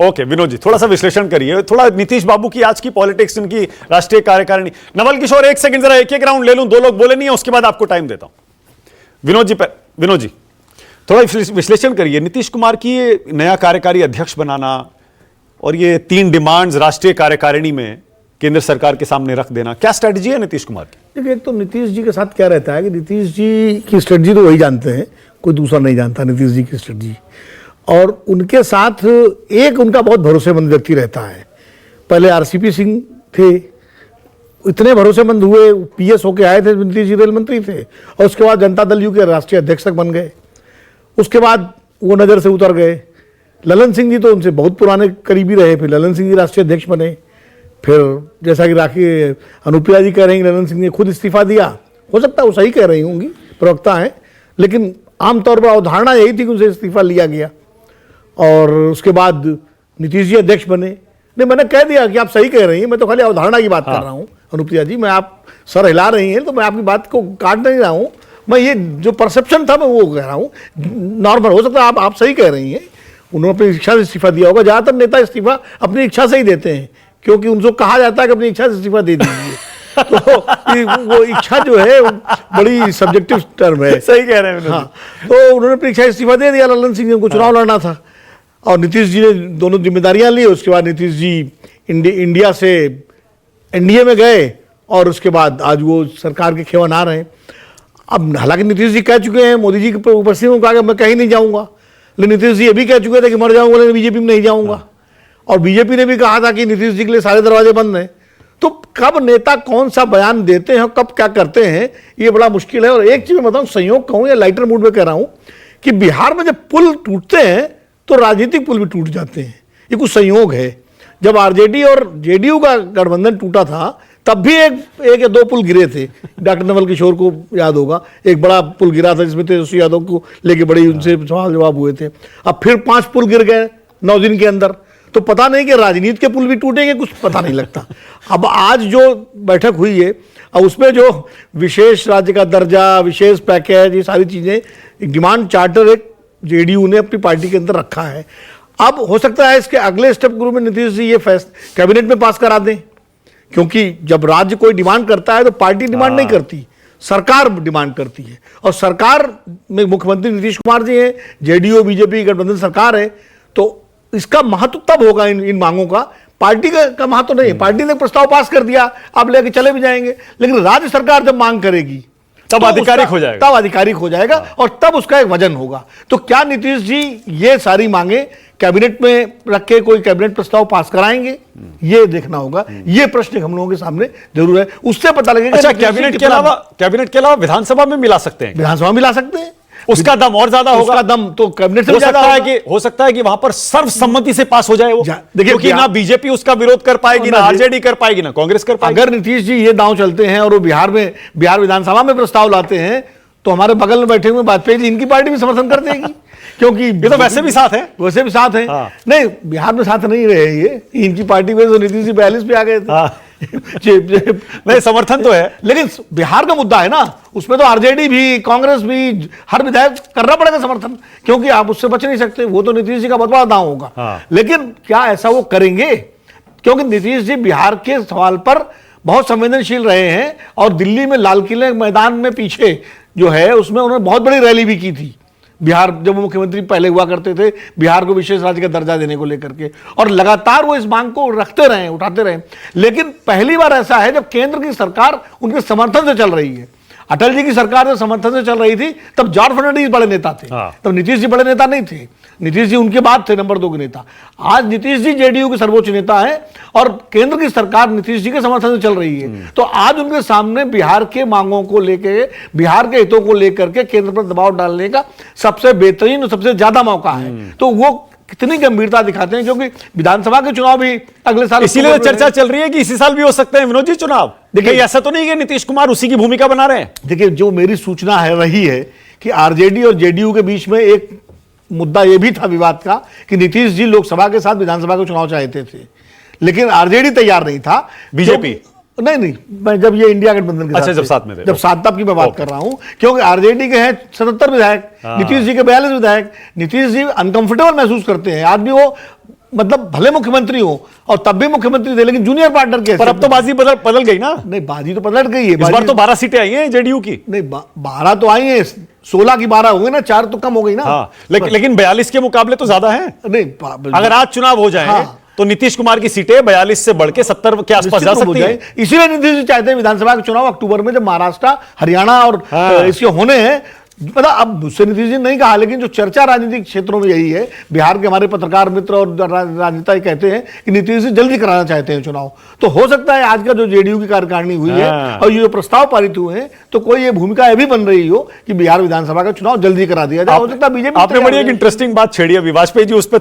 Okay Vinod ji, थोड़ा सा विश्लेषण करिए, थोड़ा नीतीश बाबू की आज की पॉलिटिक्स, इनकी राष्ट्रीय कार्यकारिणी। नवल किशोर एक सेकंड, जरा एक एक राउंड ले लूं, दो लोग बोले नहीं है, उसके बाद आपको टाइम देता हूं। विनोद जी थोड़ा विश्लेषण करिए, नीतीश कुमार की ये नया कार्यकारी अध्यक्ष बनाना और ये 3 डिमांड्स राष्ट्रीय कार्यकारिणी में केंद्र सरकार के सामने रख देना, क्या स्ट्रेटजी है नीतीश कुमार की? देखिए, एक तो नीतीश जी के साथ क्या रहता है कि नीतीश जी की स्ट्रेटजी तो वही जानते हैं, कोई दूसरा नहीं जानता नीतीश जी की स्ट्रेटजी। और उनके साथ एक उनका बहुत भरोसेमंद व्यक्ति रहता है। पहले आरसीपी सिंह थे, इतने भरोसेमंद हुए, पीएस होके आए थे, नीतीश जी रेल मंत्री थे, और उसके बाद जनता दल यू के राष्ट्रीय अध्यक्ष तक बन गए। उसके बाद वो नज़र से उतर गए। ललन सिंह जी तो उनसे बहुत पुराने करीबी रहे, फिर ललन सिंह जी राष्ट्रीय अध्यक्ष बने। फिर जैसा कि राखी अनुप्रिया जी कह रहे हैं, ललन सिंह ने खुद इस्तीफा दिया। हो सकता है वो सही कह रही होंगी, प्रवक्ता हैं, लेकिन आमतौर पर अवधारणा यही थी कि उनसे इस्तीफा लिया गया। और उसके बाद नीतीश जी अध्यक्ष बने। नहीं, मैंने कह दिया कि आप सही कह रही हैं, मैं तो खाली अवधारणा की बात कर रहा हूँ अनुप्रिया जी। मैं, आप सर हिला रही हैं तो मैं आपकी बात को काट नहीं रहा हूँ, मैं ये जो परसेप्शन था मैं वो कह रहा हूँ। नॉर्मल हो सकता है आप सही कह रही हैं, उन्होंने अपनी इच्छा से इस्तीफा दिया होगा। ज़्यादातर नेता इस्तीफा अपनी इच्छा से ही देते हैं, क्योंकि उनको कहा जाता है कि अपनी इच्छा से इस्तीफा दे दीजिए। तो वो इच्छा जो है बड़ी सब्जेक्टिव टर्म है। सही कह रहे हैं। हाँ, तो उन्होंने अपनी इच्छा इस्तीफा दे दिया। ललन सिंह जी को चुनाव लड़ना था और नीतीश जी ने दोनों जिम्मेदारियां ली। उसके बाद नीतीश जी इंडिया से एनडीए में गए और उसके बाद आज वो सरकार के खेवन आ रहे हैं। अब हालांकि नीतीश जी कह चुके हैं, मोदी जी के ऊपर से कहा कि मैं कहीं नहीं जाऊंगा, लेकिन नीतीश जी ये भी कह चुके थे कि मर जाऊंगा लेकिन बीजेपी में नहीं जाऊंगा। और बीजेपी ने भी कहा था कि नीतीश जी के लिए सारे दरवाजे बंद हैं। तो कब नेता कौन सा बयान देते हैं, कब क्या करते हैं, ये बड़ा मुश्किल है। और एक चीज मैं बताऊं, संयोग कहूं या लाइटर मूड में कह रहा हूं कि बिहार में जब पुल टूटते हैं तो राजनीतिक पुल भी टूट जाते हैं। ये कुछ संयोग है। जब आरजेडी और जेडीयू का गठबंधन टूटा था तब भी एक या 2 पुल गिरे थे। डॉक्टर नवल किशोर को याद होगा, एक बड़ा पुल गिरा था जिसमें तेजस्वी यादव को लेके बड़ी उनसे सवाल जवाब हुए थे। अब फिर 5 पुल गिर गए 9 दिन के अंदर। तो पता नहीं कि राजनीति के पुल भी टूटेंगे, कुछ पता नहीं लगता। अब आज जो बैठक हुई है और उसमें जो विशेष राज्य का दर्जा, विशेष पैकेज, ये सारी चीजें, एक डिमांड चार्टर एक जेडीयू ने अपनी पार्टी के अंदर रखा है। अब हो सकता है इसके अगले स्टेप ग्रुप में नीतीश जी ये कैबिनेट में पास करा दें, क्योंकि जब राज्य कोई डिमांड करता है तो पार्टी डिमांड नहीं करती, सरकार डिमांड करती है। और सरकार में मुख्यमंत्री नीतीश कुमार जी हैं, जेडीयू बीजेपी गठबंधन सरकार है, तो इसका महत्व तब होगा इन मांगों का। पार्टी का महत्व नहीं है। पार्टी ने प्रस्ताव पास कर दिया, आप लेके चले भी जाएंगे, लेकिन राज्य सरकार जब मांग करेगी तब आधिकारिक हो जाएगा, तब आधिकारिक हो जाएगा और तब उसका एक वजन होगा। तो क्या नीतीश जी ये सारी मांगे कैबिनेट में रख के कोई कैबिनेट प्रस्ताव पास कराएंगे, ये देखना होगा। ये प्रश्न हम लोगों के सामने जरूर है, उससे पता लगेगा। अच्छा, कैबिनेट के अलावा विधानसभा में मिला सकते हैं? विधानसभा मिला सकते हैं, उसका दम और ज्यादा होगा। उसका दम तो कैबिनेट से हो सकता है कि वहां पर सर्वसम्मति से पास हो जाए वो। देखिए, क्योंकि ना बीजेपी उसका विरोध कर पाएगी, ना आरजेडी कर पाएगी, ना कांग्रेस कर पाएगी। अगर नीतीश जी ये दांव चलते हैं और वो बिहार विधानसभा में प्रस्ताव लाते हैं तो हमारे बगल में बैठे हुए वाजपेयी जी, इनकी पार्टी भी समर्थन कर देगी, क्योंकि ये तो वैसे भी साथ है। वैसे भी साथ है। हाँ। नहीं, बिहार में साथ नहीं रहे ये, इनकी पार्टी में तो नीतीश जी 42 पे आ गए थे। हाँ। नहीं, समर्थन तो है, लेकिन बिहार का मुद्दा है ना, उसमें तो आरजेडी भी, कांग्रेस भी, हर विधायक करना पड़ेगा समर्थन, क्योंकि आप उससे बच नहीं सकते। वो तो नीतीश जी का बहुत बड़ा दांव होगा। हाँ। लेकिन क्या ऐसा वो करेंगे? क्योंकि नीतीश जी बिहार के सवाल पर बहुत संवेदनशील रहे हैं और दिल्ली में लाल किले मैदान में पीछे जो है उसमें उन्होंने बहुत बड़ी रैली भी की थी। बिहार जब वो मुख्यमंत्री पहले हुआ करते थे, बिहार को विशेष राज्य का दर्जा देने को लेकर के, और लगातार वो इस मांग को रखते रहे, उठाते रहे। लेकिन पहली बार ऐसा है जब केंद्र की सरकार उनके समर्थन से चल रही है। अटल जी की सरकार जब समर्थन से चल रही थी तब जॉर्ज फर्नांडिस बड़े नेता थे। हाँ। तब नीतीश जी बड़े नेता नहीं थे, नीतीश जी उनके बाद थे नंबर 2 के नेता। आज नीतीश जी जेडीयू के सर्वोच्च नेता है और केंद्र की सरकार नीतीश जी के समर्थन से चल रही है। तो आज उनके सामने बिहार के मांगों को लेकर, बिहार के हितों को लेकर के केंद्र पर दबाव डालने का सबसे बेहतरीन और सबसे ज्यादा मौका है। तो वो कितनी गंभीरता दिखाते हैं, क्योंकि विधानसभा के चुनाव भी अगले साल, इसीलिए चर्चा चल रही है कि इसी साल भी हो सकते हैं विनोद जी चुनाव। देखिए, ऐसा तो नहीं कि नीतीश कुमार उसी की भूमिका बना रहे हैं। देखिए, जो मेरी सूचना है रही है कि आरजेडी और जेडीयू के बीच में एक मुद्दा यह भी था विवाद का कि नीतीश जी लोकसभा के साथ विधानसभा के चुनाव चाहते थे, लेकिन आरजेडी तैयार नहीं था। बीजेपी नहीं, मैं जब ये इंडिया गठबंधन के अच्छा, जब साथ में थे, जब सात तब की मैं बात कर रहा हूं, क्योंकि आरजेडी के हैं 77 विधायक, नीतीश जी के 42 विधायक। नीतीश जी अनकंफर्टेबल महसूस करते हैं। आदमी वो मतलब भले मुख्यमंत्री हो और तब भी मुख्यमंत्री थे, लेकिन जूनियर पार्टनर के पर अब तो बाजी बदल गई ना, नहीं, बाजी तो पलट गई है। इस बार तो 12 सीटें आई हैं जेडीयू की। नहीं, 12 तो आई हैं, 16 की 12 होंगे ना, 4 तो कम हो गई ना। हाँ, लेकिन 42 के मुकाबले तो ज्यादा है। नहीं, अगर आज चुनाव हो जाए हाँ। तो नीतीश कुमार की सीटें 42 से बढ़ के 70 के आसपास जा सकती है। इसीलिए नीतीश जी चाहते हैं विधानसभा के चुनाव अक्टूबर में, जब महाराष्ट्र, हरियाणा और हाँ। इसके होने हैं। मतलब अब मुझसे नीतीश जी ने नहीं कहा, लेकिन जो चर्चा राजनीतिक क्षेत्रों में यही है, बिहार के हमारे पत्रकार मित्र और राजनेता कहते हैं कि नीतीश जी जल्दी कराना चाहते हैं चुनाव। तो हो सकता है आज का जो जेडीयू की कार्यकारिणी हुई है हाँ। और ये जो प्रस्ताव पारित हुए हैं, तो कोई ये भूमिका ये भी बन रही हो कि बिहार विधानसभा का चुनाव जल्दी करा दिया जाए। हो सकता है बीजेपी आपने बड़ी एक इंटरेस्टिंग बात छेड़ी अभी, वाजपेयी जी उस पर